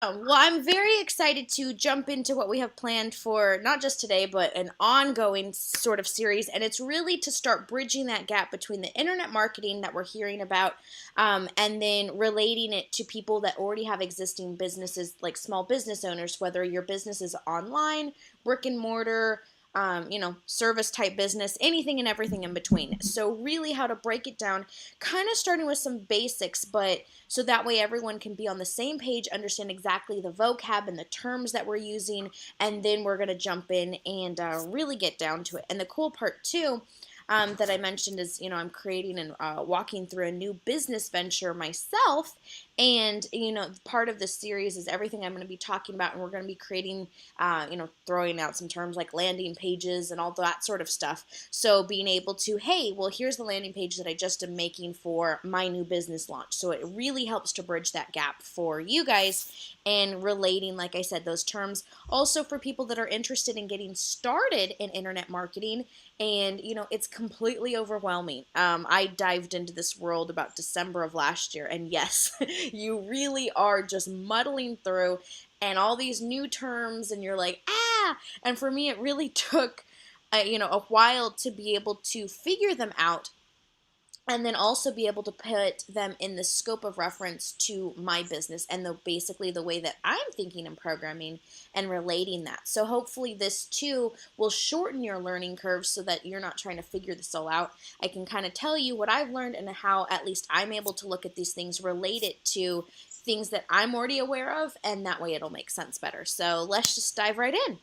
Well, I'm very excited to jump into what we have planned for not just today, but an ongoing sort of series. And it's really to start bridging that gap between the internet marketing that we're hearing about and then relating it to people that already have existing businesses, like small business owners, whether your business is online, brick and mortar, service type business, anything and everything in between. So, really, how to break it down, kind of starting with some basics, but so that way everyone can be on the same page, understand exactly the vocab and the terms that we're using, and then we're going to jump in and really get down to it. And the cool part, too, that I mentioned is, I'm creating and walking through a new business venture myself. And, part of this series is everything I'm going to be talking about. And we're going to be creating, throwing out some terms like landing pages and all that sort of stuff. So being able to, hey, well, here's the landing page that I just am making for my new business launch. So it really helps to bridge that gap for you guys and relating, like I said, those terms. Also for people that are interested in getting started in internet marketing, and it's completely overwhelming. I dived into this world about December of last year, and yes, you really are just muddling through and all these new terms, and you're like, ah. And for me, it really took a while to be able to figure them out, and then also be able to put them in the scope of reference to my business and basically the way that I'm thinking and programming and relating that. So hopefully this too will shorten your learning curve so that you're not trying to figure this all out. I can kind of tell you what I've learned and how at least I'm able to look at these things related to things that I'm already aware of, and that way it'll make sense better. So let's just dive right in.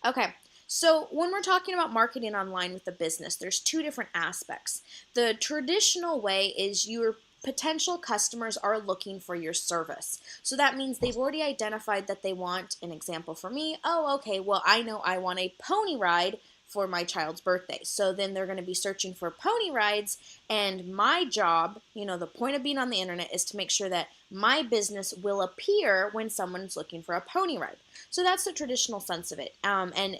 Okay, so when we're talking about marketing online with a business, there's two different aspects. The traditional way is your potential customers are looking for your service. So that means they've already identified that they want, an example for me, oh, okay, well, I know I want a pony ride for my child's birthday. So then they're going to be searching for pony rides, and my job, the point of being on the internet is to make sure that my business will appear when someone's looking for a pony ride. So that's the traditional sense of it. And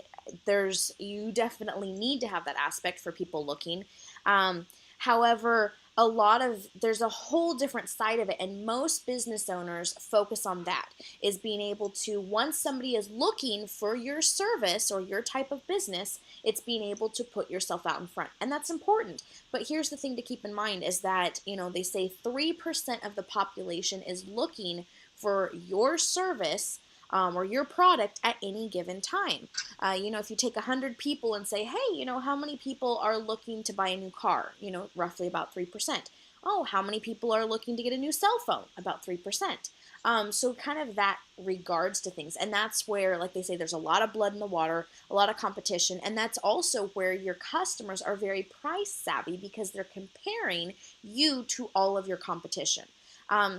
you definitely need to have that aspect for people looking. However, there's a whole different side of it, and most business owners focus on that, is being able to, once somebody is looking for your service or your type of business, it's being able to put yourself out in front, and that's important. But here's the thing to keep in mind is that, they say 3% of the population is looking for your service or your product at any given time. If you take 100 people and say, hey, how many people are looking to buy a new car? Roughly about 3%. Oh, how many people are looking to get a new cell phone? About 3%. So kind of that regards to things. And that's where, like they say, there's a lot of blood in the water, a lot of competition. And that's also where your customers are very price savvy because they're comparing you to all of your competition.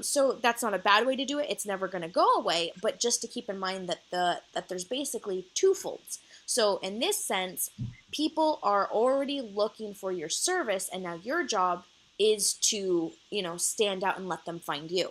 So that's not a bad way to do it. It's never going to go away, but just to keep in mind that there's basically two folds. So in this sense, people are already looking for your service, and now your job is to stand out and let them find you.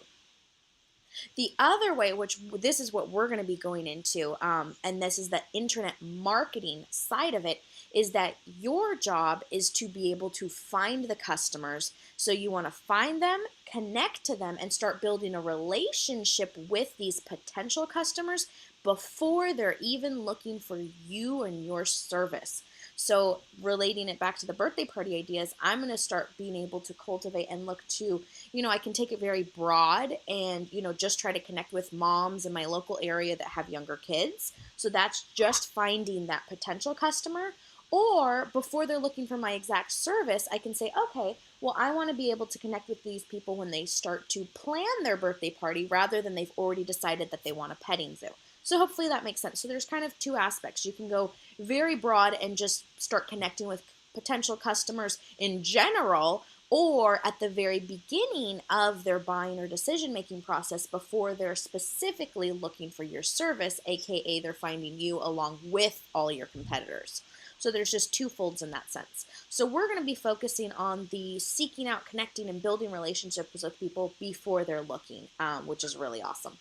The other way, which this is what we're going to be going into, and this is the internet marketing side of it, is that your job is to be able to find the customers. So you want to find them, connect to them, and start building a relationship with these potential customers before they're even looking for you and your service. So relating it back to the birthday party ideas, I'm going to start being able to cultivate and look to, I can take it very broad and, just try to connect with moms in my local area that have younger kids. So that's just finding that potential customer. Or before they're looking for my exact service, I can say, okay, well, I want to be able to connect with these people when they start to plan their birthday party rather than they've already decided that they want a petting zoo. So hopefully that makes sense. So there's kind of two aspects. You can go very broad and just start connecting with potential customers in general, or at the very beginning of their buying or decision making process before they're specifically looking for your service, aka they're finding you along with all your competitors. So there's just two folds in that sense. So we're going to be focusing on the seeking out, connecting, and building relationships with people before they're looking, which is really awesome.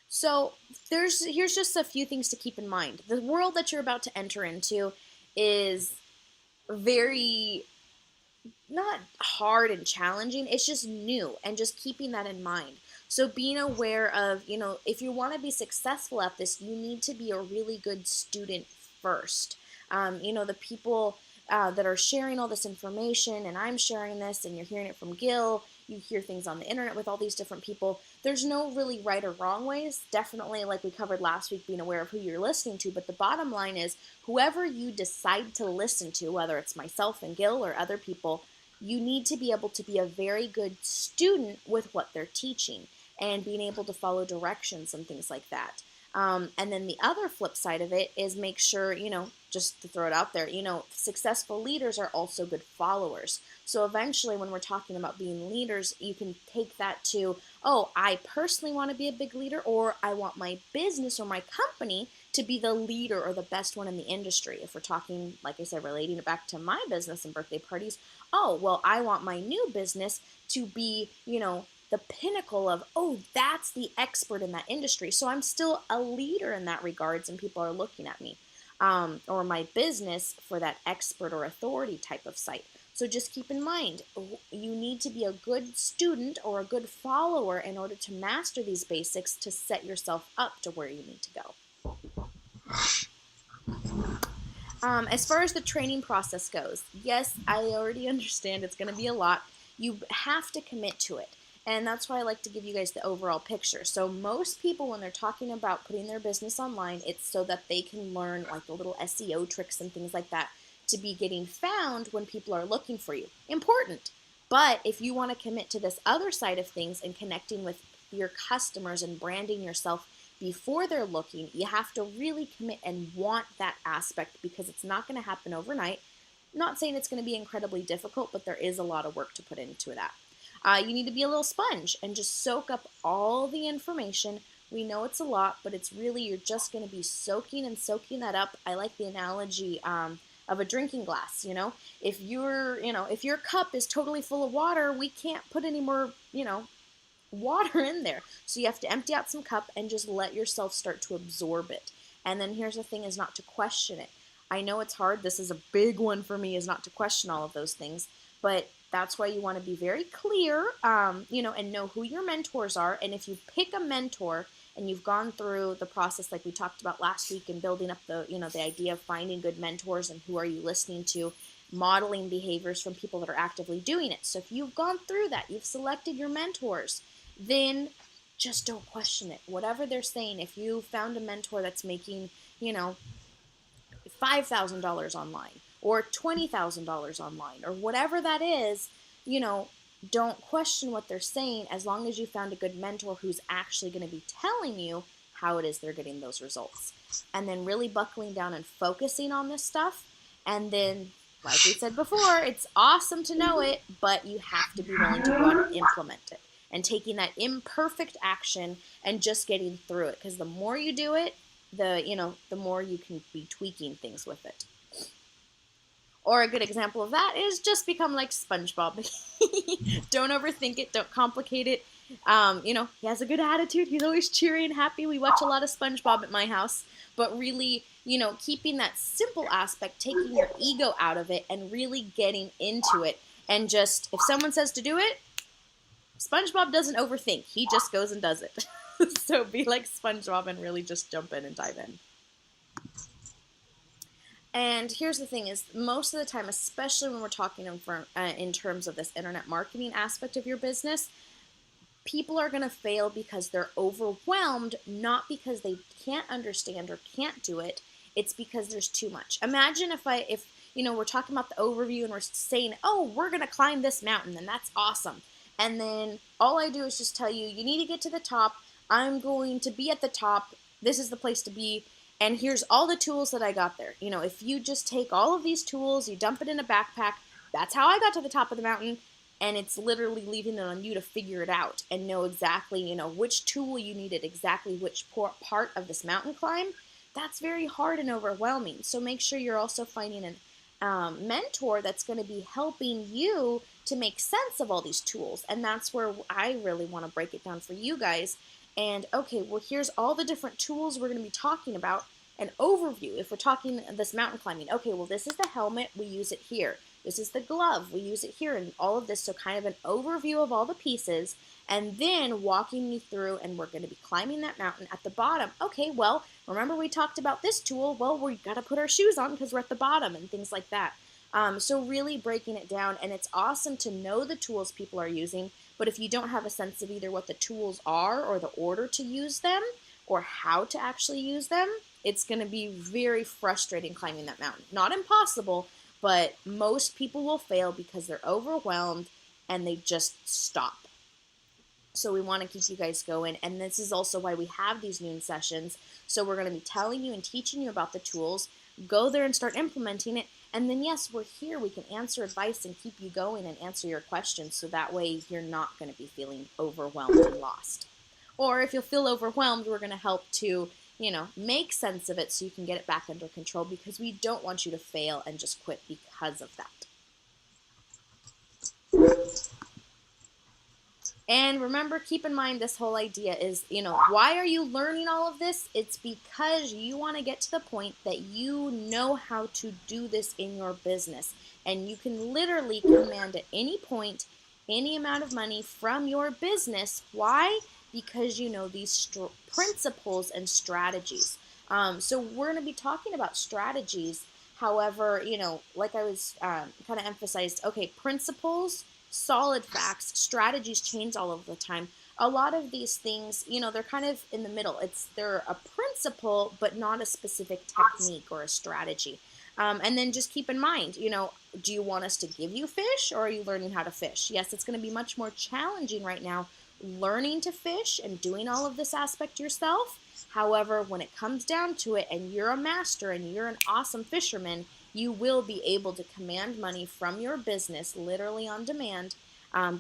So here's just a few things to keep in mind. The world that you're about to enter into is very not hard and challenging, it's just new, and just keeping that in mind. So being aware of, if you want to be successful at this, you need to be a really good student first. The people that are sharing all this information, and I'm sharing this, and you're hearing it from Gil, you hear things on the internet with all these different people. There's no really right or wrong ways. Definitely, like we covered last week, being aware of who you're listening to. But the bottom line is, whoever you decide to listen to, whether it's myself and Gil or other people, you need to be able to be a very good student with what they're teaching and being able to follow directions and things like that. And then the other flip side of it is make sure, just to throw it out there, successful leaders are also good followers. So eventually, when we're talking about being leaders, you can take that to, oh, I personally want to be a big leader, or I want my business or my company to be the leader or the best one in the industry. If we're talking, like I said, relating it back to my business and birthday parties, oh, well, I want my new business to be, the pinnacle of, oh, that's the expert in that industry. So I'm still a leader in that regards, and people are looking at me, or my business for that expert or authority type of site. So just keep in mind, you need to be a good student or a good follower in order to master these basics to set yourself up to where you need to go. As far as the training process goes, yes, I already understand it's going to be a lot. You have to commit to it. And that's why I like to give you guys the overall picture. So most people, when they're talking about putting their business online, it's so that they can learn like the little SEO tricks and things like that to be getting found when people are looking for you. Important. But if you want to commit to this other side of things and connecting with your customers and branding yourself before they're looking, you have to really commit and want that aspect, because it's not going to happen overnight. I'm not saying it's going to be incredibly difficult, but there is a lot of work to put into that. You need to be a little sponge and just soak up all the information. We know it's a lot, but it's really, you're just going to be soaking and soaking that up. I like the analogy of a drinking glass. If your cup is totally full of water, we can't put any more, water in there. So you have to empty out some cup and just let yourself start to absorb it. And then here's the thing, is not to question it. I know it's hard. This is a big one for me, is not to question all of those things. But that's why you want to be very clear, and know who your mentors are. And if you pick a mentor and you've gone through the process like we talked about last week, and building up the idea of finding good mentors and who are you listening to, modeling behaviors from people that are actively doing it. So if you've gone through that, you've selected your mentors, then just don't question it. Whatever they're saying, if you found a mentor that's making, $5,000 online or $20,000 online or whatever that is, don't question what they're saying, as long as you found a good mentor who's actually going to be telling you how it is they're getting those results. And then really buckling down and focusing on this stuff. And then, like we said before, it's awesome to know it, but you have to be willing to go out and implement it. And taking that imperfect action and just getting through it. Because the more you do it, the more you can be tweaking things with it. Or a good example of that is just become like SpongeBob. Don't overthink it. Don't complicate it. He has a good attitude. He's always cheery and happy. We watch a lot of SpongeBob at my house. But really, keeping that simple aspect, taking your ego out of it, and really getting into it. And just, if someone says to do it, SpongeBob doesn't overthink. He just goes and does it. So be like SpongeBob and really just jump in and dive in. And here's the thing, is most of the time, especially when we're talking in terms of this internet marketing aspect of your business, people are going to fail because they're overwhelmed, not because they can't understand or can't do it. It's because there's too much. Imagine if we're talking about the overview and we're saying, oh, we're going to climb this mountain, and that's awesome. And then all I do is just tell you, you need to get to the top. I'm going to be at the top. This is the place to be. And here's all the tools that I got there. If you just take all of these tools, you dump it in a backpack, that's how I got to the top of the mountain. And it's literally leaving it on you to figure it out and know exactly, which tool you needed, exactly which part of this mountain climb. That's very hard and overwhelming. So make sure you're also finding a mentor that's going to be helping you to make sense of all these tools. And that's where I really want to break it down for you guys. And okay, well, here's all the different tools we're going to be talking about. An overview, if we're talking this mountain climbing, okay, well, this is the helmet, we use it here. This is the glove. We use it here and all of this. So kind of an overview of all the pieces, and then walking you through, and we're going to be climbing that mountain at the bottom. Okay, well, remember we talked about this tool. Well, we got to put our shoes on because we're at the bottom and things like that. So really breaking it down, and it's awesome to know the tools people are using, but if you don't have a sense of either what the tools are or the order to use them or how to actually use them, it's going to be very frustrating climbing that mountain. Not impossible, but most people will fail because they're overwhelmed and they just stop. So we want to keep you guys going, and this is also why we have these noon sessions. So we're going to be telling you and teaching you about the tools. Go there and start implementing it, and then yes, we're here. We can answer advice and keep you going and answer your questions, so that way you're not going to be feeling overwhelmed and lost. Or if you'll feel overwhelmed, we're going to help to, make sense of it so you can get it back under control, because we don't want you to fail and just quit because of that. And remember, keep in mind, this whole idea is, why are you learning all of this? It's because you want to get to the point that you know how to do this in your business. And you can literally command at any point, any amount of money from your business. Why? Because you know these principles and strategies. So we're going to be talking about strategies. However, like I was kind of emphasized, okay, principles, solid facts, strategies change all of the time. A lot of these things, they're kind of in the middle. They're a principle, but not a specific technique or a strategy. And then just keep in mind, do you want us to give you fish, or are you learning how to fish? Yes, it's going to be much more challenging right now, learning to fish and doing all of this aspect yourself. However, when it comes down to it and you're a master and you're an awesome fisherman, you will be able to command money from your business literally on demand,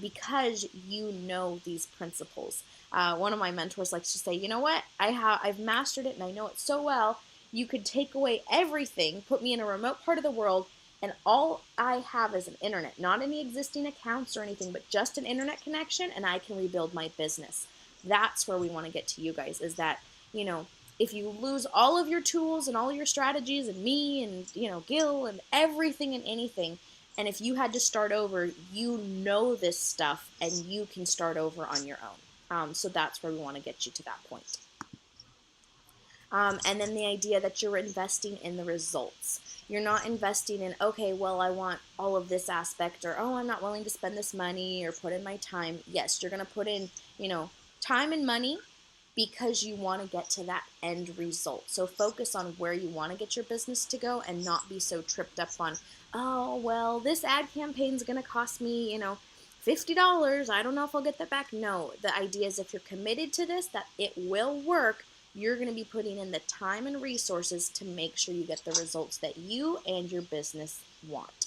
because you know these principles. One of my mentors likes to say, you know what, I've mastered it and I know it so well. You could take away everything, put me in a remote part of the world, and all I have is an internet, not any existing accounts or anything, but just an internet connection, and I can rebuild my business. That's where we want to get to you guys, is that, if you lose all of your tools and all your strategies and me and, Gil and everything and anything, and if you had to start over, you know this stuff and you can start over on your own. So that's where we want to get you to that point. And then the idea that you're investing in the results. You're not investing in, okay, well, I want all of this aspect, or, oh, I'm not willing to spend this money or put in my time. Yes, you're going to put in, time and money, because you want to get to that end result. So focus on where you want to get your business to go and not be so tripped up on, oh, well, this ad campaign is going to cost me, $50. I don't know if I'll get that back. No, the idea is if you're committed to this, that it will work, you're going to be putting in the time and resources to make sure you get the results that you and your business want.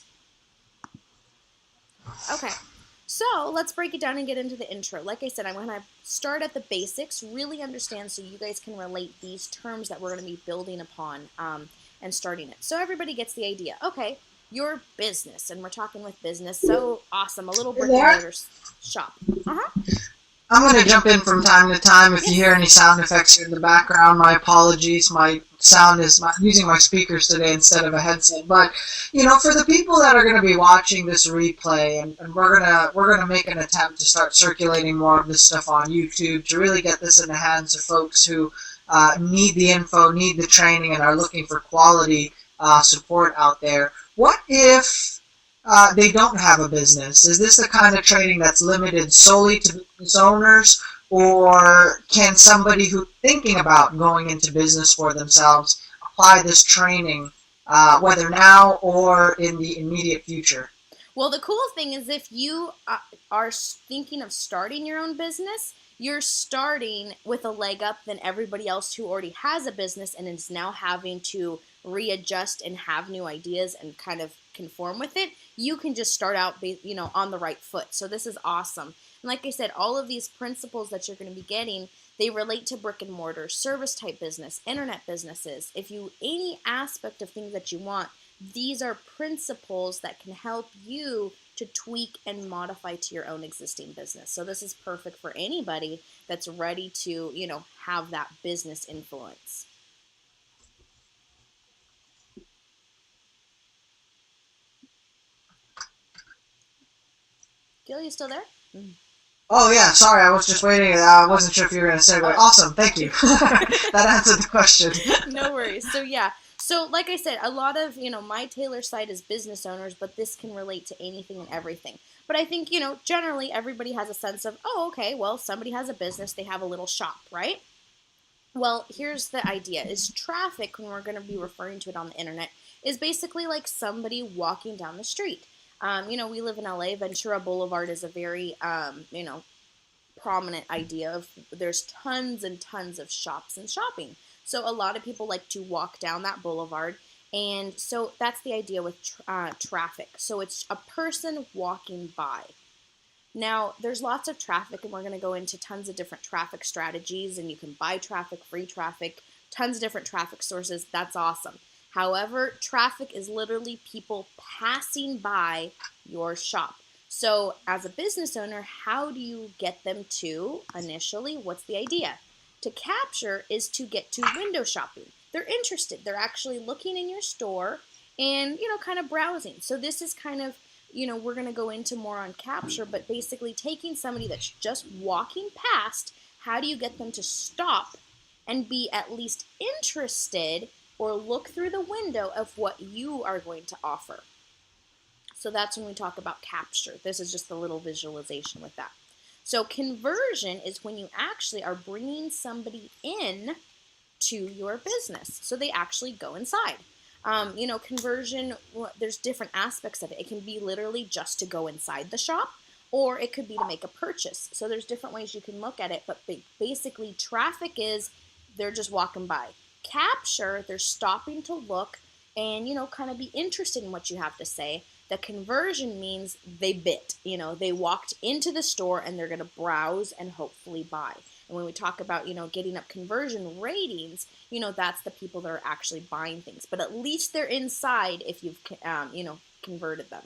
Okay. So let's break it down and get into the intro. Like I said, I'm going to start at the basics, really understand so you guys can relate these terms that we're going to be building upon and starting it. So everybody gets the idea. Okay, your business, and we're talking with business. So awesome, a little brick and mortar shop. I'm going to jump in from time to time. If you hear any sound effects here in the background, my apologies. My sound is using my speakers today instead of a headset. But, for the people that are going to be watching this replay, and we're gonna make an attempt to start circulating more of this stuff on YouTube to really get this in the hands of folks who need the info, need the training, and are looking for quality support out there. What if they don't have a business? Is this the kind of training that's limited solely to business owners, or can somebody who's thinking about going into business for themselves apply this training, whether now or in the immediate future? Well, the cool thing is, if you are thinking of starting your own business, you're starting with a leg up than everybody else who already has a business and is now having to readjust and have new ideas and kind of conform with it. You can just start out, on the right foot. So this is awesome. And like I said, all of these principles that you're going to be getting, they relate to brick and mortar, service type business, internet businesses. If you, any aspect of things that you want, these are principles that can help you to tweak and modify to your own existing business. So this is perfect for anybody that's ready to, have that business influence. Gil, you still there? Oh yeah, sorry, I was just waiting. I wasn't sure if you were going to say, but awesome, thank you. That answered the question. No worries. So yeah, so like I said, a lot of my Taylor side is business owners, but this can relate to anything and everything. But I think generally everybody has a sense of, oh, okay, well, somebody has a business, they have a little shop, right? Well, here's the idea: is traffic, when we're going to be referring to it on the internet, is basically like somebody walking down the street. We live in LA. Ventura Boulevard is a very prominent idea of, there's tons and tons of shops and shopping. So a lot of people like to walk down that boulevard. And so that's the idea with traffic. So it's a person walking by. Now, there's lots of traffic, and we're going to go into tons of different traffic strategies, and you can buy traffic, free traffic, tons of different traffic sources. That's awesome. However, traffic is literally people passing by your shop. So as a business owner, how do you get them to, initially, what's the idea? To capture is to get to window shopping. They're interested. They're actually looking in your store and, kind of browsing. So this is kind of, we're going to go into more on capture, but basically taking somebody that's just walking past, how do you get them to stop and be at least interested or look through the window of what you are going to offer? So that's when we talk about capture. This is just a little visualization with that. So conversion is when you actually are bringing somebody in to your business. So they actually go inside. Conversion, there's different aspects of it. It can be literally just to go inside the shop, or it could be to make a purchase. So there's different ways you can look at it, but basically traffic is they're just walking by. Capture, they're stopping to look and, kind of be interested in what you have to say. The conversion means they bit, they walked into the store and they're going to browse and hopefully buy. And when we talk about, getting up conversion ratings, that's the people that are actually buying things. But at least they're inside if you've, converted them.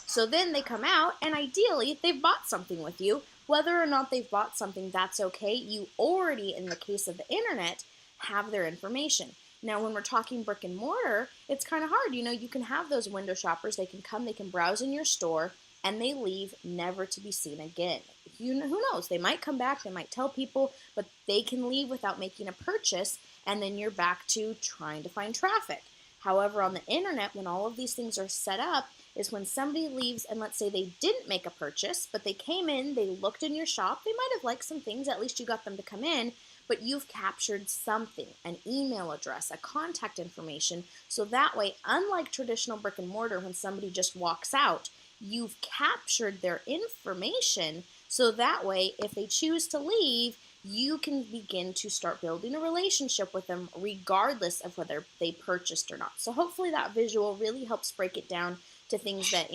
So then they come out and ideally they've bought something with you. Whether or not they've bought something, that's okay. You already, in the case of the internet, have their information. Now, when we're talking brick and mortar, it's kind of hard. You can have those window shoppers. They can come, they can browse in your store, and they leave never to be seen again. Who knows? They might come back, they might tell people, but they can leave without making a purchase, and then you're back to trying to find traffic. However, on the internet, when all of these things are set up, is when somebody leaves and let's say they didn't make a purchase, but they came in, they looked in your shop, they might have liked some things, at least you got them to come in, but you've captured something, an email address, a contact information, so that way, unlike traditional brick and mortar, when somebody just walks out, you've captured their information, so that way, if they choose to leave, you can begin to start building a relationship with them regardless of whether they purchased or not. So hopefully that visual really helps break it down to things that,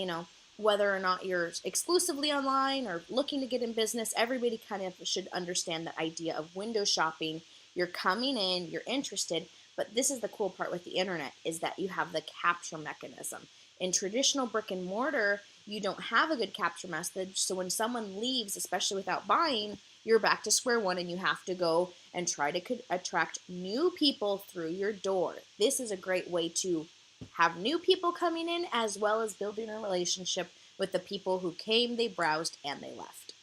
whether or not you're exclusively online or looking to get in business, everybody kind of should understand the idea of window shopping. You're coming in, you're interested, but this is the cool part with the internet is that you have the capture mechanism. In traditional brick and mortar, you don't have a good capture message, so when someone leaves, especially without buying, you're back to square one and you have to go and try to attract new people through your door. This is a great way to have new people coming in as well as building a relationship with the people who came, they browsed, and they left.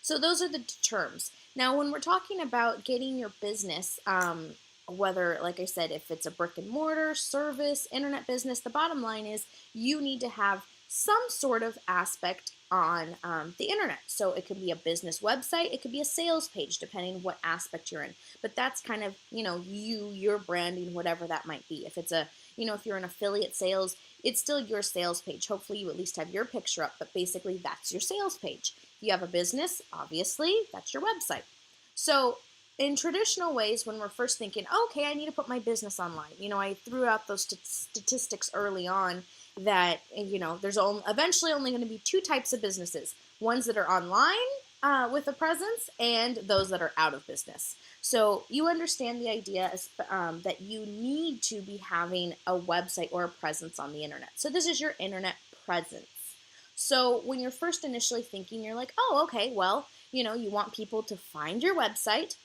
So those are the terms. Now, when we're talking about getting your business, whether, like I said, if it's a brick and mortar, service, internet business, the bottom line is you need to have some sort of aspect on the internet. So it could be a business website, it could be a sales page, depending on what aspect you're in. But that's kind of, your branding, whatever that might be. If it's if you're an affiliate sales, it's still your sales page. Hopefully you at least have your picture up, but basically that's your sales page. If you have a business, obviously, that's your website. So in traditional ways, when we're first thinking, okay, I need to put my business online, I threw out those statistics early on that, there's eventually only going to be two types of businesses, ones that are online with a presence and those that are out of business. So you understand the idea that you need to be having a website or a presence on the internet. So this is your internet presence. So when you're first initially thinking, you're like, oh, okay, well, you want people to find your website,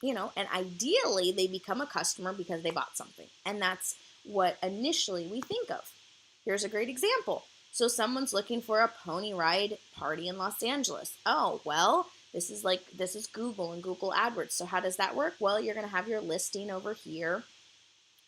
and ideally they become a customer because they bought something. And that's what initially we think of. Here's a great example. So someone's looking for a pony ride party in Los Angeles. Oh, well, this is Google and Google AdWords. So how does that work? Well, you're going to have your listing over here.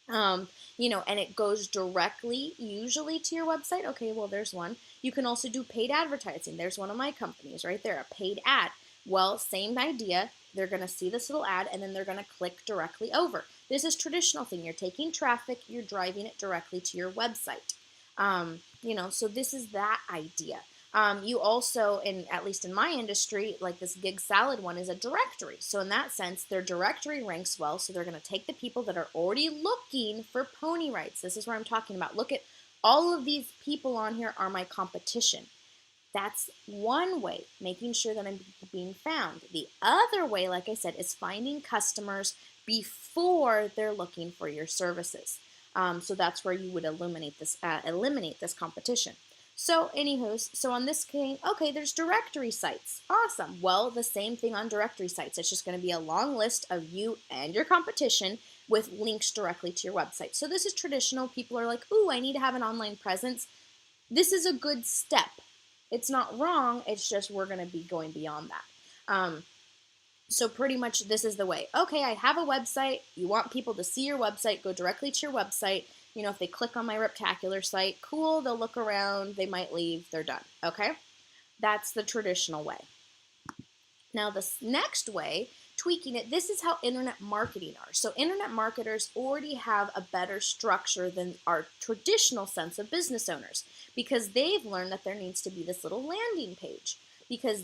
And it goes directly usually to your website. Okay, well, there's one. You can also do paid advertising. There's one of my companies right there, a paid ad. Well, same idea. They're going to see this little ad and then they're going to click directly over. This is traditional thing. You're taking traffic, you're driving it directly to your website. So this is that idea. You also, at least in my industry, like this gig salad one is a directory. So in that sense, their directory ranks well. So they're going to take the people that are already looking for pony rides. This is where I'm talking about. Look at all of these people on here are my competition. That's one way, making sure that I'm being found. The other way, like I said, is finding customers before they're looking for your services. So that's where you would eliminate this competition. So so on this case, okay, there's directory sites. Awesome. Well, the same thing on directory sites. It's just going to be a long list of you and your competition with links directly to your website. So this is traditional. People are like, ooh, I need to have an online presence. This is a good step. It's not wrong. It's just we're going to be going beyond that. So pretty much this is the way. Okay, I have a website. You want people to see your website, go directly to your website. If they click on my Reptacular site, cool, they'll look around, they might leave, they're done. Okay? That's the traditional way. Now, this next way, tweaking it, this is how internet marketing are. So internet marketers already have a better structure than our traditional sense of business owners because they've learned that there needs to be this little landing page because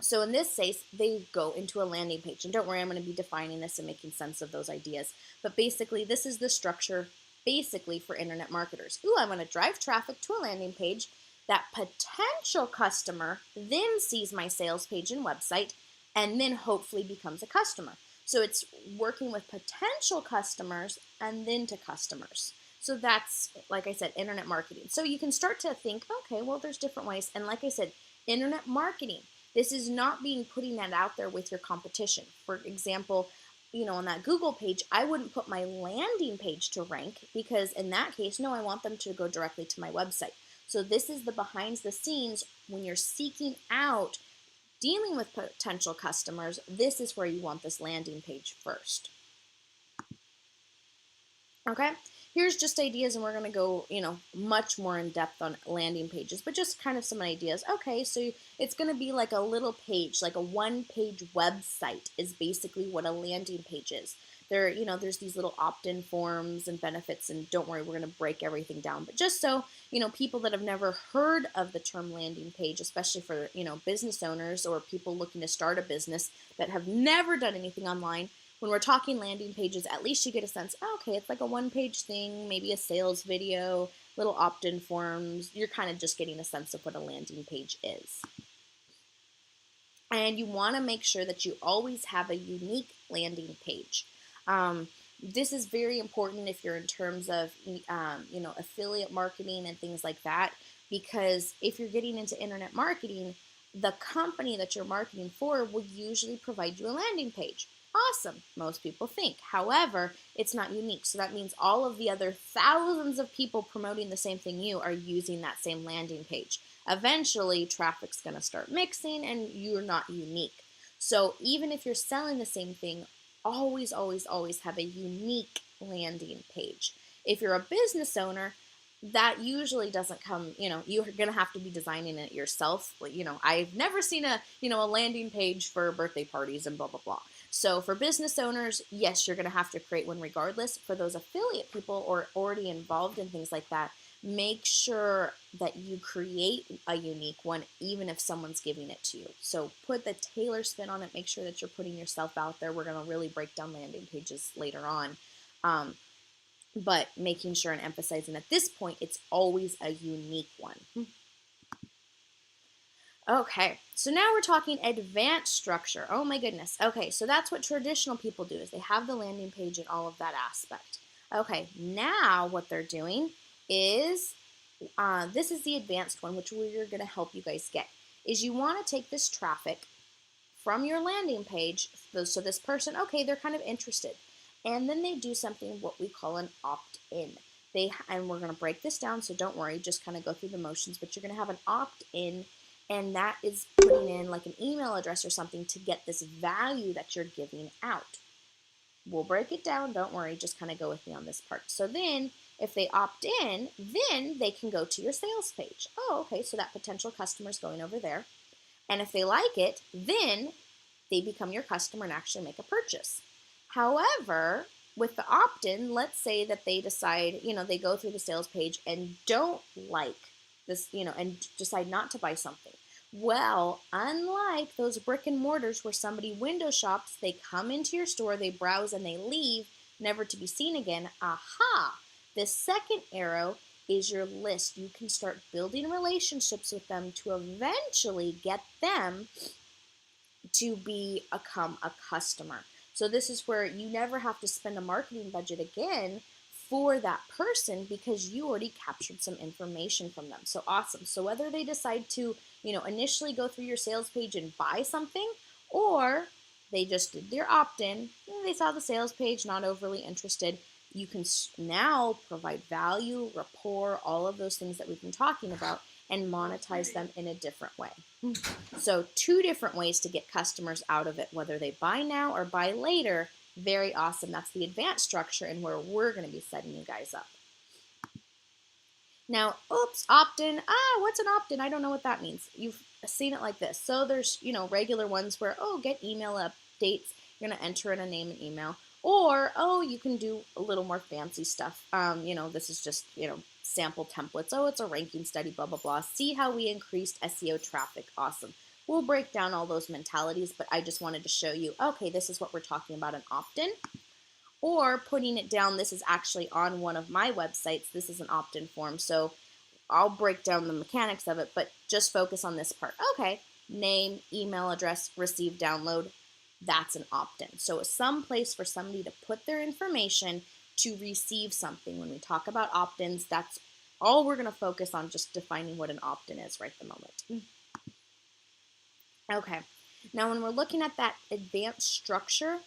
so in this case, they go into a landing page. And don't worry, I'm going to be defining this and making sense of those ideas. But basically, this is the structure basically for internet marketers. Ooh, I'm going to drive traffic to a landing page. That potential customer then sees my sales page and website and then hopefully becomes a customer. So it's working with potential customers and then to customers. So that's, like I said, internet marketing. So you can start to think, okay, well, there's different ways. And like I said, internet marketing. This is not putting that out there with your competition. For example, on that Google page, I wouldn't put my landing page to rank because in that case, no, I want them to go directly to my website. So this is the behind the scenes when you're seeking out, dealing with potential customers, this is where you want this landing page first. Okay? Here's just ideas, and we're going to go, much more in depth on landing pages, but just kind of some ideas. Okay, so it's going to be like a little page, like a one-page website is basically what a landing page is. There's these little opt-in forms and benefits, and don't worry, we're going to break everything down. But just so, people that have never heard of the term landing page, especially for, business owners or people looking to start a business that have never done anything online, when we're talking landing pages, at least you get a sense, okay, it's like a one-page thing, maybe a sales video, little opt-in forms. You're kind of just getting a sense of what a landing page is. And you want to make sure that you always have a unique landing page. This is very important if you're in terms of, affiliate marketing and things like that, because if you're getting into internet marketing, the company that you're marketing for will usually provide you a landing page. Awesome, most people think. However, it's not unique. So that means all of the other thousands of people promoting the same thing you are using that same landing page. Eventually, traffic's going to start mixing and you're not unique. So even if you're selling the same thing, always, always, always have a unique landing page. If you're a business owner, that usually doesn't come, you're going to have to be designing it yourself. I've never seen a landing page for birthday parties and blah, blah, blah. So for business owners, yes, you're going to have to create one regardless. For those affiliate people or already involved in things like that, make sure that you create a unique one, even if someone's giving it to you. So put the tailor spin on it. Make sure that you're putting yourself out there. We're going to really break down landing pages later on. But making sure and emphasizing at this point, it's always a unique one. Okay, so now we're talking advanced structure. Oh my goodness. Okay, so that's what traditional people do is they have the landing page and all of that aspect. Okay, now what they're doing is, this is the advanced one, which we're going to help you guys get, is you want to take this traffic from your landing page. So this person, okay, they're kind of interested. And then they do something what we call an opt-in. and we're going to break this down, so don't worry, just kind of go through the motions, but you're going to have an opt-in, and that is putting in like an email address or something to get this value that you're giving out. We'll break it down, don't worry, just kind of go with me on this part. So then if they opt in, then they can go to your sales page. Oh, okay, so that potential customer is going over there. And if they like it, then they become your customer and actually make a purchase. However, with the opt-in, let's say that they decide, they go through the sales page and don't like this, and decide not to buy something. Well, unlike those brick and mortars where somebody window shops, they come into your store, they browse, and they leave, never to be seen again. Aha! The second arrow is your list. You can start building relationships with them to eventually get them to become a customer. So this is where you never have to spend a marketing budget again for that person because you already captured some information from them. So awesome. So whether they decide to, initially go through your sales page and buy something, or they just did their opt-in, they saw the sales page, not overly interested, you can now provide value, rapport, all of those things that we've been talking about, and monetize them in a different way. So 2 different ways to get customers out of it, whether they buy now or buy later. Very awesome. That's the advanced structure and where we're going to be setting you guys up. Now, opt-in. What's an opt-in? I don't know what that means. You've seen it like this. So there's, regular ones where, get email updates. You're going to enter in a name and email. Or, you can do a little more fancy stuff. This is just, sample templates. It's a ranking study, blah, blah, blah. See how we increased SEO traffic. Awesome. We'll break down all those mentalities, but I just wanted to show you, okay, this is what we're talking about, an opt-in. Or putting it down, this is actually on one of my websites. This is an opt-in form, so I'll break down the mechanics of it, but just focus on this part. Okay, name, email address, receive, download. That's an opt-in. So it's some place for somebody to put their information to receive something. When we talk about opt-ins, that's all we're going to focus on, just defining what an opt-in is right at the moment. Okay, now when we're looking at that advanced structure,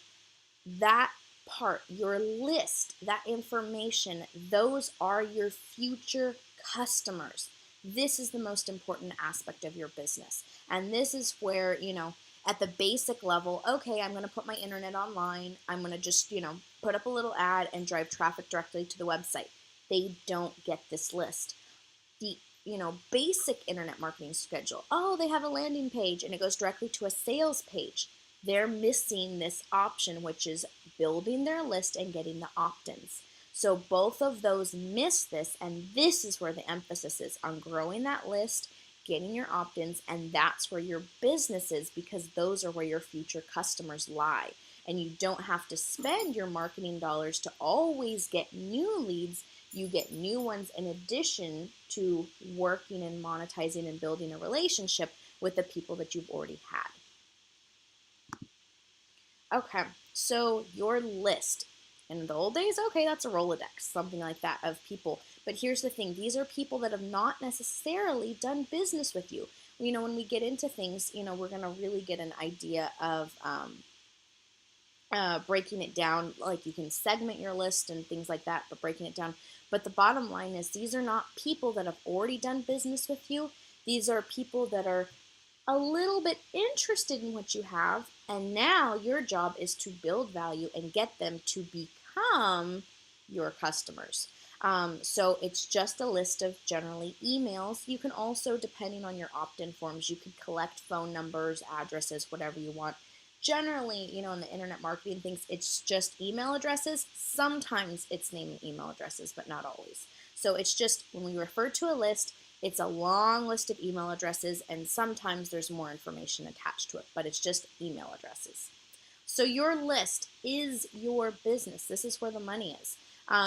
that part, your list, that information, those are your future customers. This is the most important aspect of your business. And this is where, at the basic level, okay, I'm going to put my internet online. I'm going to just, put up a little ad and drive traffic directly to the website. They don't get this list. The basic internet marketing schedule. They have a landing page and it goes directly to a sales page. They're missing this option, which is building their list and getting the opt-ins. So both of those miss this, and this is where the emphasis is on growing that list, getting your opt-ins, and that's where your business is, because those are where your future customers lie. And you don't have to spend your marketing dollars to always get new leads. You get new ones in addition to working and monetizing and building a relationship with the people that you've already had. Okay, so your list. In the old days, okay, that's a Rolodex, something like that, of people. But here's the thing. These are people that have not necessarily done business with you. When we get into things, we're going to really get an idea of breaking it down. Like, you can segment your list and things like that, but breaking it down. But the bottom line is, these are not people that have already done business with you. These are people that are a little bit interested in what you have, and now your job is to build value and get them to become your customers. So it's just a list of generally emails. You can also, depending on your opt-in forms, you can collect phone numbers, addresses, whatever you want. Generally, in the internet marketing things, it's just email addresses. Sometimes it's name and email addresses, but not always. So it's just, when we refer to a list, it's a long list of email addresses, and sometimes there's more information attached to it, but it's just email addresses. So your list is your business. This is where the money is.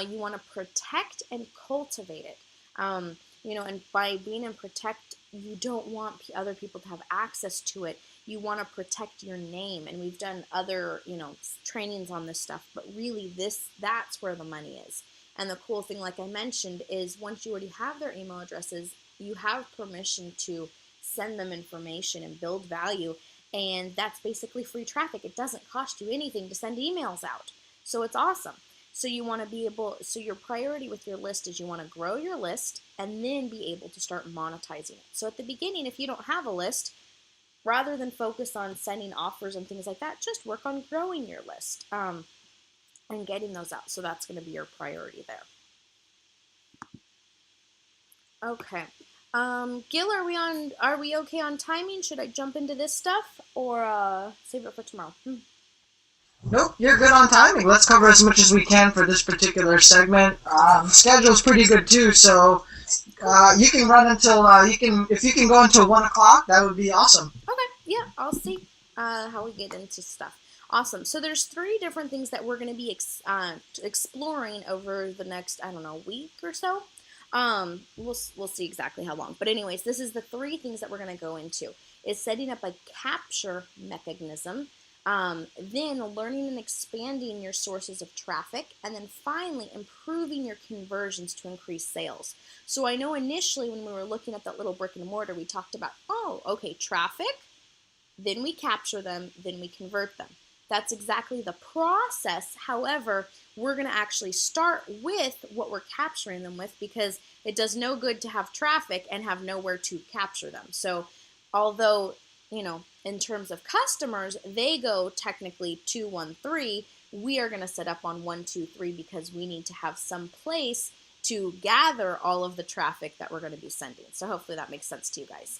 You want to protect and cultivate it. And by being in protect, you don't want other people to have access to it. You want to protect your name, and we've done other, trainings on this stuff, but really that's where the money is. And the cool thing, like I mentioned, is once you already have their email addresses, you have permission to send them information and build value, and that's basically free traffic. It doesn't cost you anything to send emails out. So it's awesome. So you want to be able, so your priority with your list is you want to grow your list and then be able to start monetizing it. So at the beginning, if you don't have a list, rather than focus on sending offers and things like that, just work on growing your list and getting those out. So that's going to be your priority there. Okay. Gil, are we okay on timing? Should I jump into this stuff or save it for tomorrow? Nope, you're good on timing. Let's cover as much as we can for this particular segment. Schedule's pretty good too, so you can run until if you can go until 1 o'clock, that would be awesome. Okay, yeah, I'll see how we get into stuff. Awesome. So there's 3 different things that we're going to be exploring over the next, I don't know, week or so. We'll see exactly how long. But anyways, this is the 3 things that we're going to go into. Is setting up a capture mechanism, then learning and expanding your sources of traffic, and then finally improving your conversions to increase sales. So I know initially when we were looking at that little brick and mortar, we talked about, oh, okay, traffic, then we capture them, then we convert them. That's exactly the process. However, we're going to actually start with what we're capturing them with, because it does no good to have traffic and have nowhere to capture them. So although, in terms of customers, they go technically 2, 1, 3, we are going to set up on 1, 2, 3 because we need to have some place to gather all of the traffic that we're going to be sending. So hopefully that makes sense to you guys.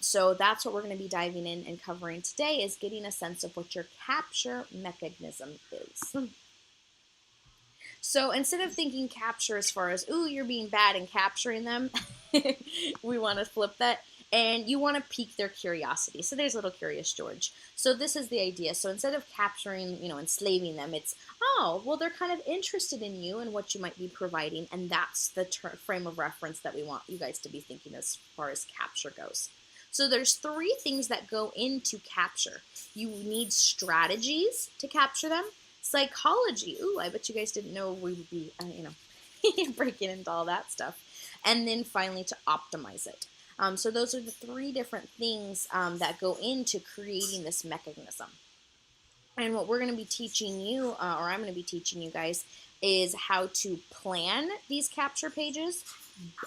So that's what we're going to be diving in and covering today, is getting a sense of what your capture mechanism is. So instead of thinking capture as far as, ooh, you're being bad and capturing them, we want to flip that. And you want to pique their curiosity. So there's little Curious George. So this is the idea. So instead of capturing, enslaving them, it's, oh, well, they're kind of interested in you and what you might be providing. And that's the frame of reference that we want you guys to be thinking as far as capture goes. So there's 3 things that go into capture. You need strategies to capture them. Psychology. Ooh, I bet you guys didn't know we would be, breaking into all that stuff. And then finally to optimize it. So those are the 3 different things that go into creating this mechanism. And what we're going to be teaching you, or I'm going to be teaching you guys, is how to plan these capture pages,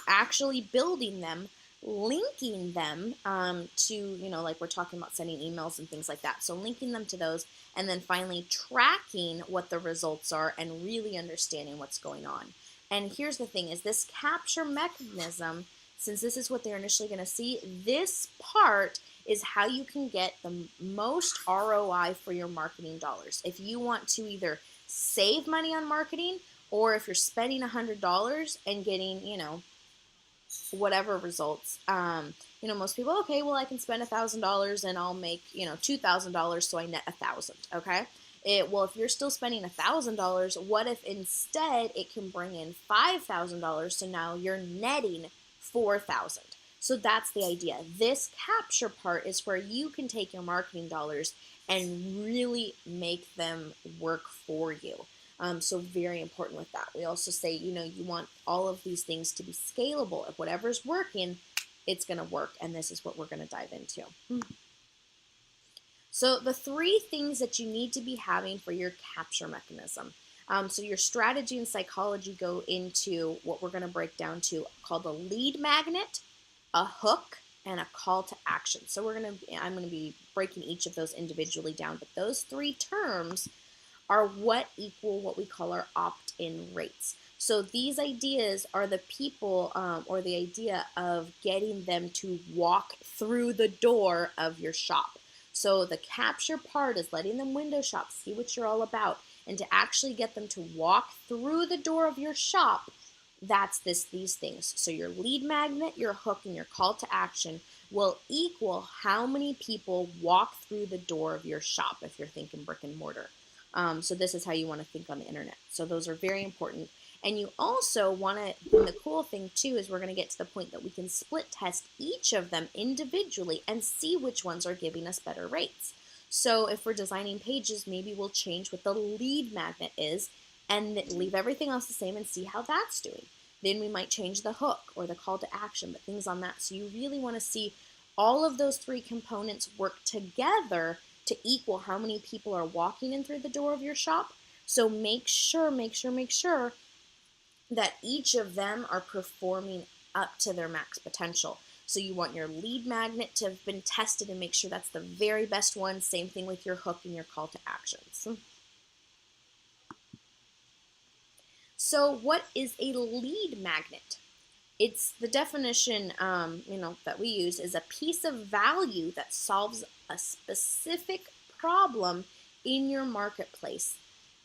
actually building them, linking them to, like we're talking about sending emails and things like that. So linking them to those, and then finally tracking what the results are and really understanding what's going on. And here's the thing, is this capture mechanism, since this is what they're initially going to see, this part is how you can get the most ROI for your marketing dollars. If you want to either save money on marketing, or if you're spending $100 and getting, whatever results, most people, okay, well, I can spend $1,000 and I'll make, $2,000, so I net $1,000, okay? Well, if you're still spending $1,000, what if instead it can bring in $5,000, so now you're netting $4,000. So that's the idea. This capture part is where you can take your marketing dollars and really make them work for you. So very important with that. We also say, you want all of these things to be scalable. If whatever's working, it's going to work. And this is what we're going to dive into. So the 3 things that you need to be having for your capture mechanism. So your strategy and psychology go into what we're going to break down to, called a lead magnet, a hook, and a call to action. So I'm going to be breaking each of those individually down, but those 3 terms are what equal what we call our opt-in rates. So these ideas are the people, or the idea of getting them to walk through the door of your shop. So the capture part is letting them window shop, see what you're all about, and to actually get them to walk through the door of your shop, that's these things. So your lead magnet, your hook, and your call to action will equal how many people walk through the door of your shop if you're thinking brick and mortar. So this is how you want to think on the internet. So those are very important. And you also want to, and the cool thing too is we're going to get to the point that we can split test each of them individually and see which ones are giving us better rates. So if we're designing pages, maybe we'll change what the lead magnet is and leave everything else the same and see how that's doing. Then we might change the hook or the call to action, but things on that. So you really want to see all of those 3 components work together to equal how many people are walking in through the door of your shop. So make sure that each of them are performing up to their max potential. So you want your lead magnet to have been tested and make sure that's the very best one. Same thing with your hook and your call to actions. So what is a lead magnet? It's the definition, that we use is a piece of value that solves a specific problem in your marketplace.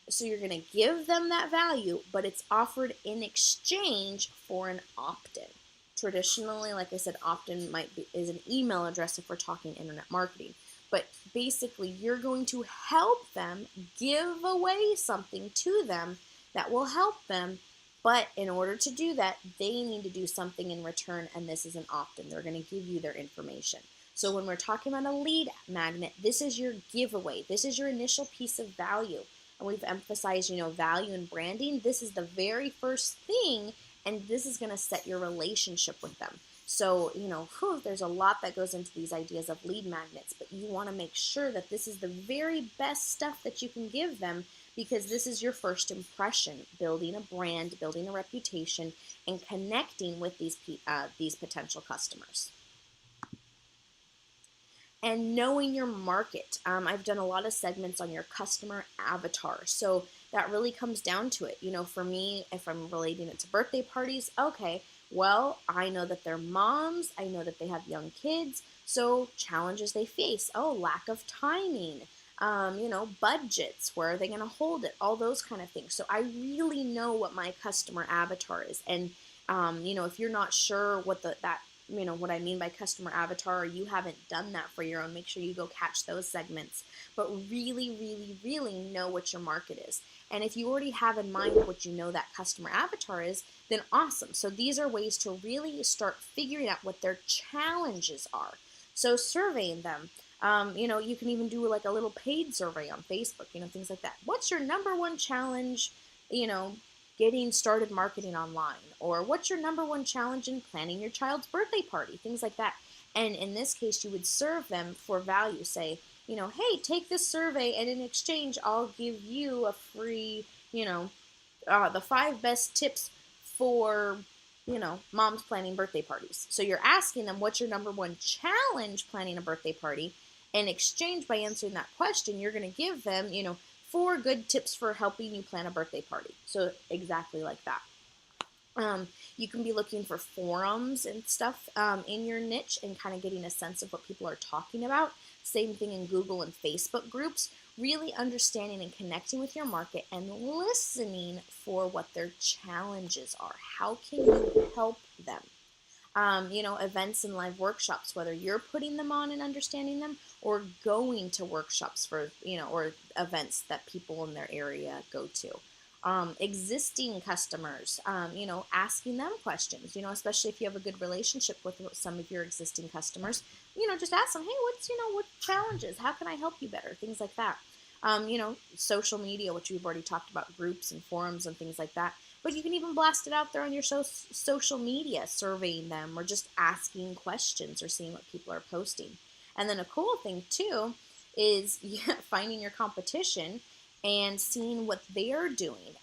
So you're going to give them that value, but it's offered in exchange for an opt-in. Traditionally, like I said, opt-in is an email address if we're talking internet marketing. But basically, you're going to help them, give away something to them that will help them. But in order to do that, they need to do something in return, and this is an opt-in. They're going to give you their information. So when we're talking about a lead magnet, this is your giveaway. This is your initial piece of value. And we've emphasized, value and branding. This is the very first thing, and this is going to set your relationship with them. So, there's a lot that goes into these ideas of lead magnets, but you want to make sure that this is the very best stuff that you can give them, because this is your first impression, building a brand, building a reputation, and connecting with these potential customers. And knowing your market. I've done a lot of segments on your customer avatar. So that really comes down to it. For me, if I'm relating it to birthday parties, okay, well, I know that they're moms. I know that they have young kids. So challenges they face. Oh, lack of timing. Budgets. Where are they going to hold it? All those kind of things. So I really know what my customer avatar is. And, if you're not sure what what I mean by customer avatar, or you haven't done that for your own, make sure you go catch those segments. But really, really, really know what your market is. And if you already have in mind what you know that customer avatar is, then awesome. So these are ways to really start figuring out what their challenges are. So surveying them. You can even do like a little paid survey on Facebook, things like that. What's your number one challenge, getting started marketing online? Or what's your number one challenge in planning your child's birthday party? Things like that. And in this case, you would serve them for value. Say, hey, take this survey, and in exchange, I'll give you a free, the 5 best tips for, moms planning birthday parties. So you're asking them, what's your number one challenge planning a birthday party? In exchange, by answering that question, you're going to give them, 4 good tips for helping you plan a birthday party. So exactly like that. You can be looking for forums and stuff in your niche and kind of getting a sense of what people are talking about. Same thing in Google and Facebook groups. Really understanding and connecting with your market and listening for what their challenges are. How can you help them? Events and live workshops, whether you're putting them on and understanding them, or going to workshops for, or events that people in their area go to. Existing customers, asking them questions, especially if you have a good relationship with some of your existing customers, just ask them, hey, what challenges? How can I help you better? Things like that. Social media, which we've already talked about, groups and forums and things like that. But you can even blast it out there on your social media, surveying them or just asking questions or seeing what people are posting. And then a cool thing too is finding your competition and seeing what they're doing.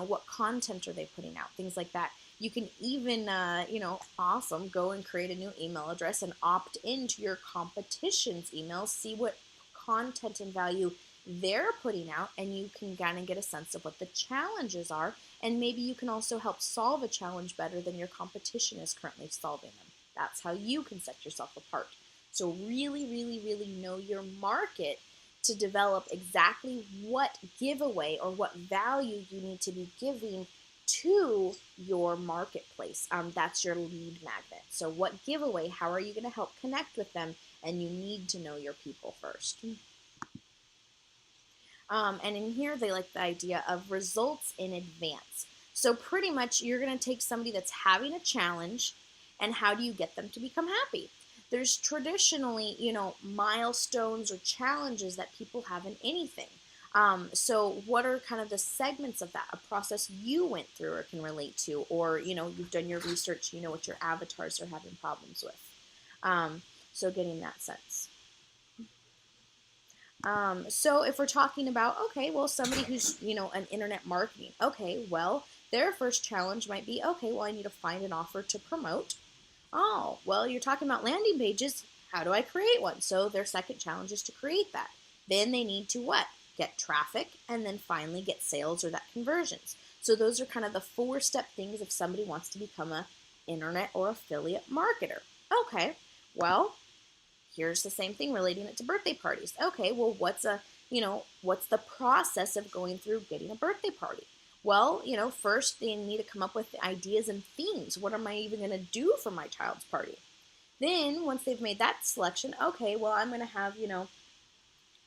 What content are they putting out? Things like that. You can even, go and create a new email address and opt into your competition's emails, see what content and value they're putting out, and you can kind of get a sense of what the challenges are, and maybe you can also help solve a challenge better than your competition is currently solving them. That's how you can set yourself apart. So really, really, really know your market to develop exactly what giveaway or what value you need to be giving to your marketplace. That's your lead magnet. So what giveaway, how are you going to help connect with them? And you need to know your people first. And in here, they like the idea of results in advance. So pretty much you're going to take somebody that's having a challenge, and how do you get them to become happy? There's traditionally, milestones or challenges that people have in anything. So what are kind of the segments of that? A process you went through or can relate to, or, you've done your research, what your avatars are having problems with. So getting that sense. So if we're talking about, okay, well, somebody who's, an internet marketing, okay, well, their first challenge might be, okay, well, I need to find an offer to promote. Oh, well, you're talking about landing pages. How do I create one? So their second challenge is to create that. Then they need to what? Get traffic and then finally get sales or that conversions. So those are kind of the 4-step things if somebody wants to become a internet or affiliate marketer. Okay, well, here's the same thing relating it to birthday parties. Okay, well, what's the process of going through getting a birthday party? Well, first they need to come up with ideas and themes. What am I even going to do for my child's party? Then, once they've made that selection, okay, well, I'm going to have,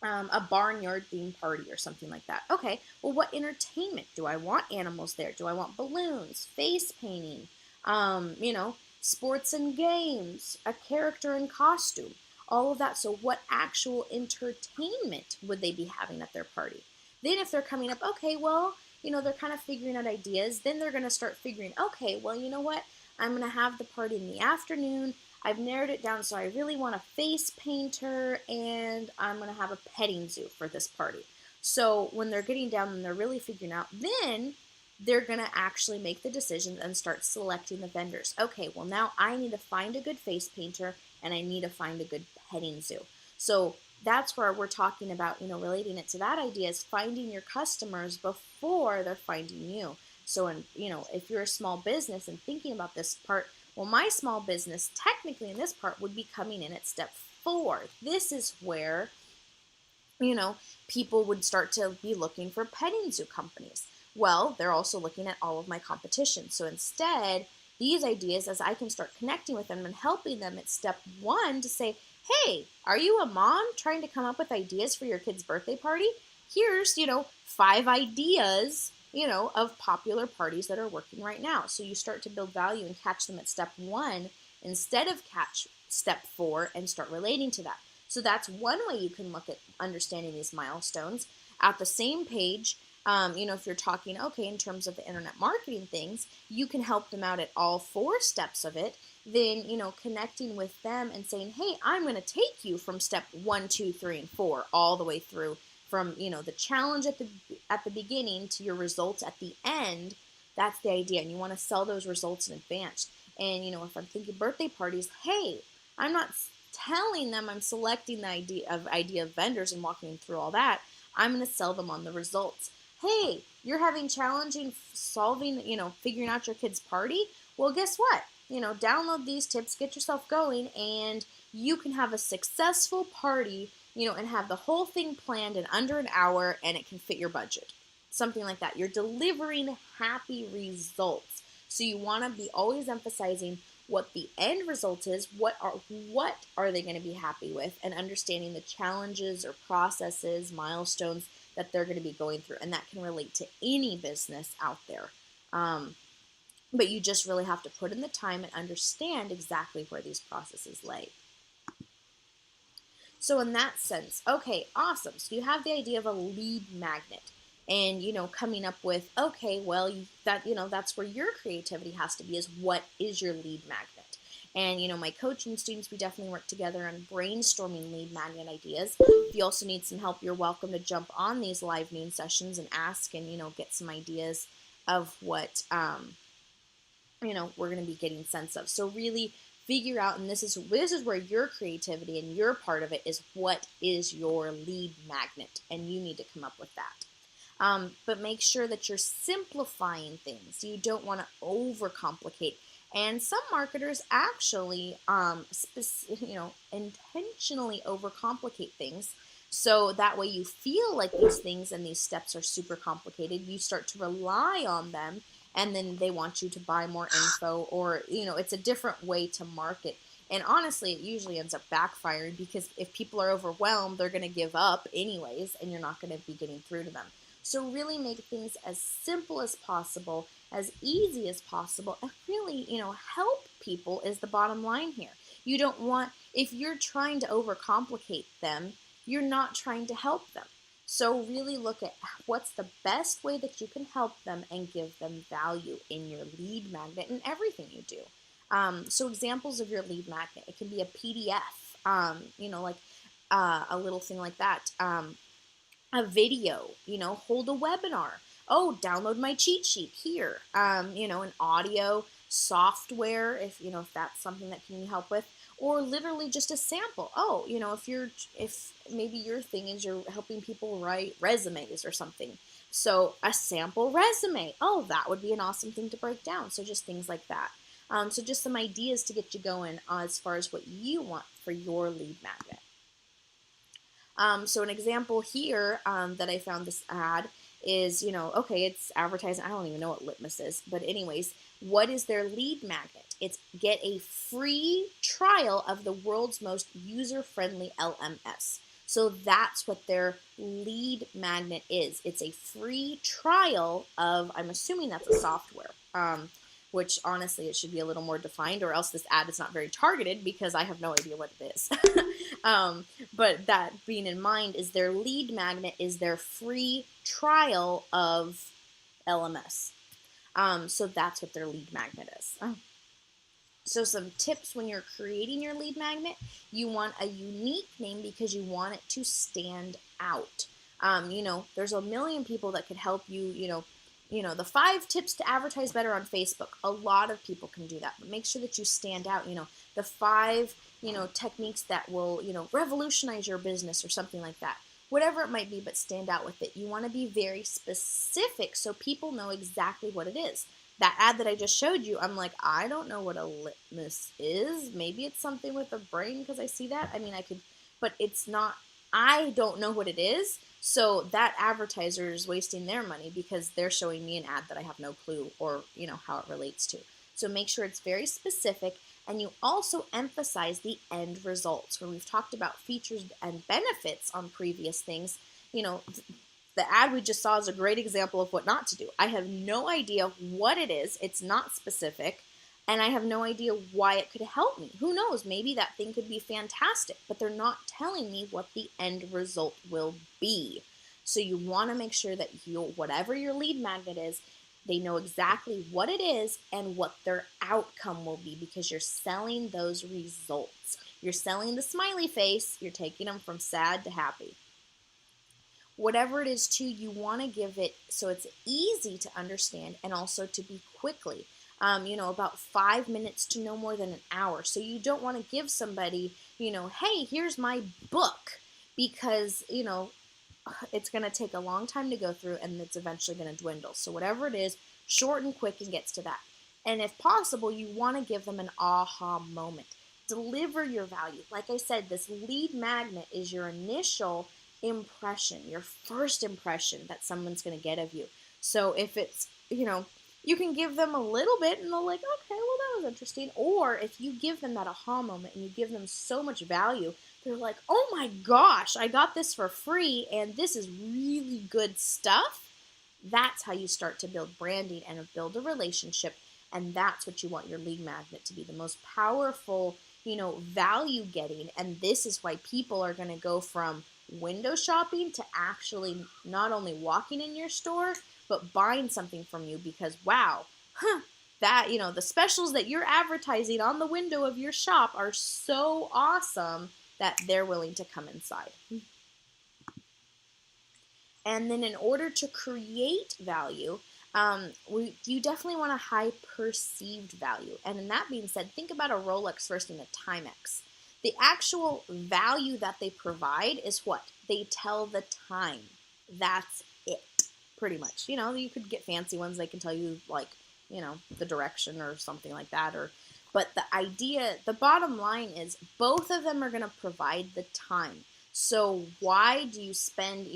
a barnyard theme party or something like that. Okay, well, what entertainment? Do I want animals there? Do I want balloons, face painting, sports and games, a character in costume, all of that? So, what actual entertainment would they be having at their party? Then, if they're coming up, okay, well, they're kind of figuring out ideas, then they're going to start figuring, okay, well, you know what? I'm going to have the party in the afternoon. I've narrowed it down, so I really want a face painter, and I'm going to have a petting zoo for this party. So when they're getting down and they're really figuring out, then they're going to actually make the decisions and start selecting the vendors. Okay, well, now I need to find a good face painter, and I need to find a good petting zoo. So that's where we're talking about, relating it to that idea is finding your customers before they're finding you. So, if you're a small business and thinking about this part, well, my small business, technically in this part, would be coming in at step 4. This is where, you know, people would start to be looking for petting zoo companies. Well, they're also looking at all of my competition. So instead, these ideas, as I can start connecting with them and helping them at step 1 to say, hey, are you a mom trying to come up with ideas for your kid's birthday party? Here's, 5 ideas, of popular parties that are working right now. So you start to build value and catch them at step 1 instead of catch step 4 and start relating to that. So that's one way you can look at understanding these milestones. At the same page, if you're talking, okay, in terms of the internet marketing things, you can help them out at all 4 steps of it. Then, connecting with them and saying, hey, I'm going to take you from step 1, 2, 3, and 4 all the way through from, the challenge at the beginning to your results at the end. That's the idea. And you want to sell those results in advance. And, if I'm thinking birthday parties, hey, I'm not telling them I'm selecting the idea of vendors and walking them through all that. I'm going to sell them on the results. Hey, you're having challenging solving, figuring out your kid's party. Well, guess what? Download these tips, get yourself going, and you can have a successful party, and have the whole thing planned in under an hour, and it can fit your budget. Something like that. You're delivering happy results. So you want to be always emphasizing what the end result is, what are they going to be happy with, and understanding the challenges or processes, milestones that they're going to be going through. And that can relate to any business out there. But you just really have to put in the time and understand exactly where these processes lay. So in that sense, okay, awesome. So you have the idea of a lead magnet. And, coming up with, okay, well, that's where your creativity has to be, is what is your lead magnet? And, my coaching students, we definitely work together on brainstorming lead magnet ideas. If you also need some help, you're welcome to jump on these live noon sessions and ask and, get some ideas of what, we're going to be getting sense of. So really figure out, and this is where your creativity and your part of it is, what is your lead magnet? And you need to come up with that. But make sure that you're simplifying things. You don't want to overcomplicate. And some marketers actually, intentionally overcomplicate things. So that way you feel like these things and these steps are super complicated. You start to rely on them, and then they want you to buy more info, or, it's a different way to market. And honestly, it usually ends up backfiring, because if people are overwhelmed, they're going to give up anyways, and you're not going to be getting through to them. So really make things as simple as possible, as easy as possible, and really, help people is the bottom line here. You don't want, if you're trying to overcomplicate them, you're not trying to help them. So really look at what's the best way that you can help them and give them value in your lead magnet and everything you do. So examples of your lead magnet, it can be a PDF, like a little thing like that. A video, hold a webinar. Oh, download my cheat sheet here. An audio software, if that's something that can help with, or literally just a sample. Oh, if maybe your thing is you're helping people write resumes or something. So a sample resume. Oh, that would be an awesome thing to break down. So just things like that. So just some ideas to get you going as far as what you want for your lead magnet. So an example here that I found this ad is, okay, it's advertising. I don't even know what Litmus is. But anyways, what is their lead magnet? It's get a free trial of the world's most user-friendly LMS. So that's what their lead magnet is. It's a free trial of, I'm assuming that's a software. Which honestly, it should be a little more defined, or else this ad is not very targeted because I have no idea what it is. But that being in mind, is their lead magnet is their free trial of LMS. So that's what their lead magnet is. So some tips when you're creating your lead magnet: you want a unique name because you want it to stand out. There's a million people that could help you, the 5 tips to advertise better on Facebook. A lot of people can do that, but make sure that you stand out. The 5, techniques that will, revolutionize your business or something like that. Whatever it might be, but stand out with it. You want to be very specific so people know exactly what it is. That ad that I just showed you, I'm like, I don't know what a litmus is. Maybe it's something with a brain because I see that. I mean, I could, but it's not, I don't know what it is. So that advertiser is wasting their money because they're showing me an ad that I have no clue or, how it relates to. So make sure it's very specific, and you also emphasize the end results. Where we've talked about features and benefits on previous things, the ad we just saw is a great example of what not to do. I have no idea what it is. It's not specific. And I have no idea why it could help me. Who knows? Maybe that thing could be fantastic, but they're not telling me what the end result will be. So you want to make sure that whatever your lead magnet is, they know exactly what it is and what their outcome will be, because you're selling those results. You're selling the smiley face. You're taking them from sad to happy. Whatever it is, too, you want to give it so it's easy to understand and also to be quickly. About 5 minutes to no more than an hour. So you don't want to give somebody, hey, here's my book, because, it's going to take a long time to go through and it's eventually going to dwindle. So whatever it is, short and quick and gets to that. And if possible, you want to give them an aha moment. Deliver your value. Like I said, this lead magnet is your initial impression, your first impression that someone's going to get of you. So if it's, you can give them a little bit and they'll like, okay, well, that was interesting. Or if you give them that aha moment and you give them so much value, they're like, oh my gosh, I got this for free and this is really good stuff. That's how you start to build branding and build a relationship. And that's what you want your lead magnet to be, the most powerful, value getting. And this is why people are going to go from window shopping to actually not only walking in your store, but buying something from you, because wow, that, the specials that you're advertising on the window of your shop are so awesome that they're willing to come inside. And then in order to create value, you definitely want a high perceived value. And in that being said, think about a Rolex versus a Timex. The actual value that they provide is what? They tell the time. That's it, pretty much. You could get fancy ones. They can tell you, like, the direction or something like that. But the idea, the bottom line is both of them are going to provide the time. So why do you spend,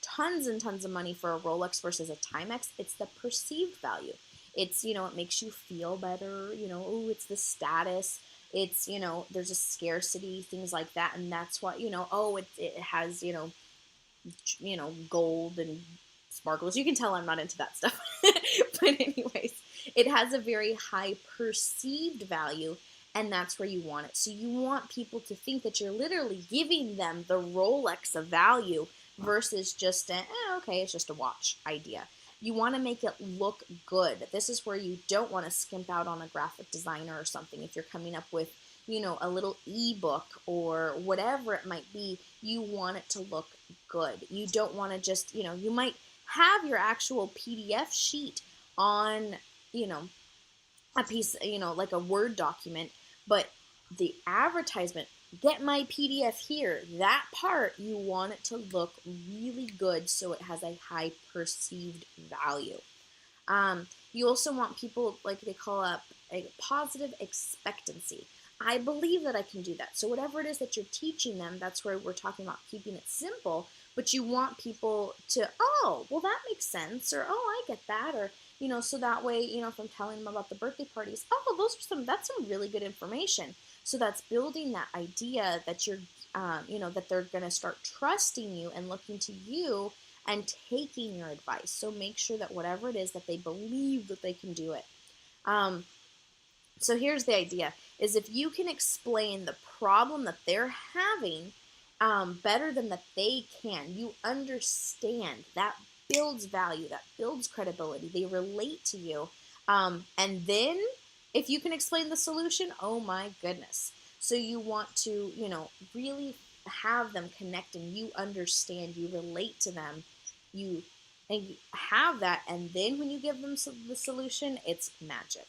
tons and tons of money for a Rolex versus a Timex? It's the perceived value. It's, it makes you feel better. Oh, it's the status. It's, there's a scarcity, things like that. And that's what, it has, gold and sparkles. You can tell I'm not into that stuff. But anyways, it has a very high perceived value, and that's where you want it. So you want people to think that you're literally giving them the Rolex of value versus just okay, it's just a watch idea. You want to make it look good. This is where you don't want to skimp out on a graphic designer or something. If you're coming up with, a little ebook or whatever it might be, you want it to look good. You don't want to just, you might have your actual PDF sheet on, you know, a piece, like a Word document, but the advertisement, get my PDF here, that part, you want it to look really good so it has a high perceived value. You also want people, like they call up a positive expectancy. I believe that I can do that. So whatever it is that you're teaching them, that's where we're talking about keeping it simple, but you want people to, oh, well, that makes sense, or oh, I get that, or so that way, if I'm telling them about the birthday parties, oh, that's some really good information. So that's building that idea that you're, that they're going to start trusting you and looking to you and taking your advice. So make sure that whatever it is that they believe that they can do it. So here's the idea, is if you can explain the problem that they're having better than that they can, you understand, that builds value, that builds credibility, they relate to you. And then if you can explain the solution, oh my goodness. So you want to, really have them connect and you understand, you relate to them, you and you have that, and then when you give them the solution, it's magic.